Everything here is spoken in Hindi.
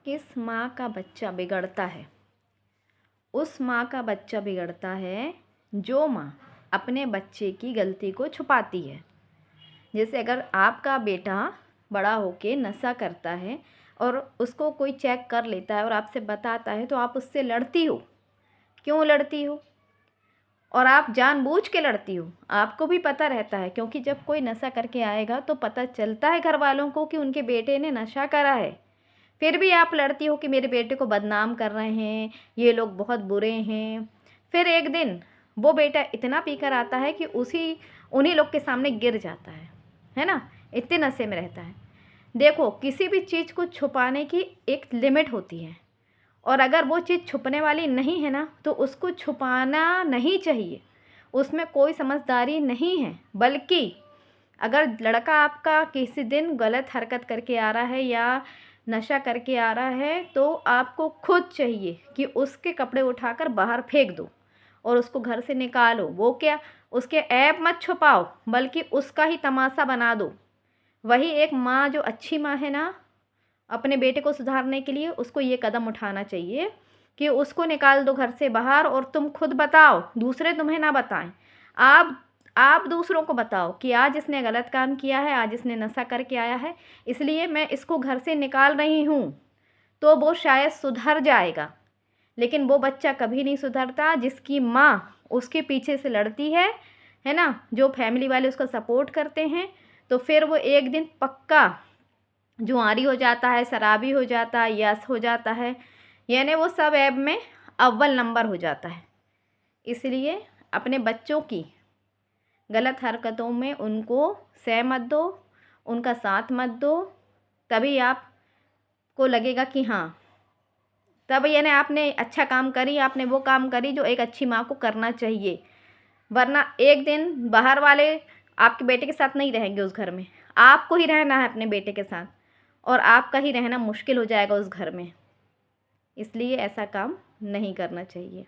किस माँ का बच्चा बिगड़ता है? उस माँ का बच्चा बिगड़ता है जो माँ अपने बच्चे की गलती को छुपाती है। जैसे अगर आपका बेटा बड़ा होके नशा करता है और उसको कोई चेक कर लेता है और आपसे बताता है, तो आप उससे लड़ती हो। क्यों लड़ती हो? और आप जानबूझ के लड़ती हो। आपको भी पता रहता है, क्योंकि जब कोई नशा करके आएगा तो पता चलता है घर वालों को कि उनके बेटे ने नशा करा है। फिर भी आप लड़ती हो कि मेरे बेटे को बदनाम कर रहे हैं, ये लोग बहुत बुरे हैं। फिर एक दिन वो बेटा इतना पीकर आता है कि उन्हीं लोग के सामने गिर जाता है ना? इतने नशे में रहता है। देखो, किसी भी चीज़ को छुपाने की एक लिमिट होती है, और अगर वो चीज़ छुपने वाली नहीं है ना, तो उसको छुपाना नहीं चाहिए। उसमें कोई समझदारी नहीं है। बल्कि अगर लड़का आपका किसी दिन गलत हरकत करके आ रहा है या नशा करके आ रहा है, तो आपको खुद चाहिए कि उसके कपड़े उठाकर बाहर फेंक दो और उसको घर से निकालो। वो क्या, उसके ऐब मत छुपाओ, बल्कि उसका ही तमाशा बना दो। वही एक माँ जो अच्छी माँ है ना, अपने बेटे को सुधारने के लिए उसको ये कदम उठाना चाहिए कि उसको निकाल दो घर से बाहर, और तुम खुद बताओ, दूसरे तुम्हें ना बताएं। आप दूसरों को बताओ कि आज इसने गलत काम किया है, आज इसने नशा करके आया है, इसलिए मैं इसको घर से निकाल रही हूँ। तो वो शायद सुधर जाएगा। लेकिन वो बच्चा कभी नहीं सुधरता जिसकी माँ उसके पीछे से लड़ती है ना? जो फैमिली वाले उसका सपोर्ट करते हैं, तो फिर वो एक दिन पक्का जुआरी हो जाता है, शराबी हो जाता है, यस हो जाता है, यानी वो सब ऐब में अव्वल नंबर हो जाता है। इसलिए अपने बच्चों की गलत हरकतों में उनको सह मत दो, उनका साथ मत दो। तभी आपको लगेगा कि हाँ, तब यानी आपने अच्छा काम करी, आपने वो काम करी जो एक अच्छी माँ को करना चाहिए। वरना एक दिन बाहर वाले आपके बेटे के साथ नहीं रहेंगे उस घर में, आपको ही रहना है अपने बेटे के साथ, और आपका ही रहना मुश्किल हो जाएगा उस घर में। इसलिए ऐसा काम नहीं करना चाहिए।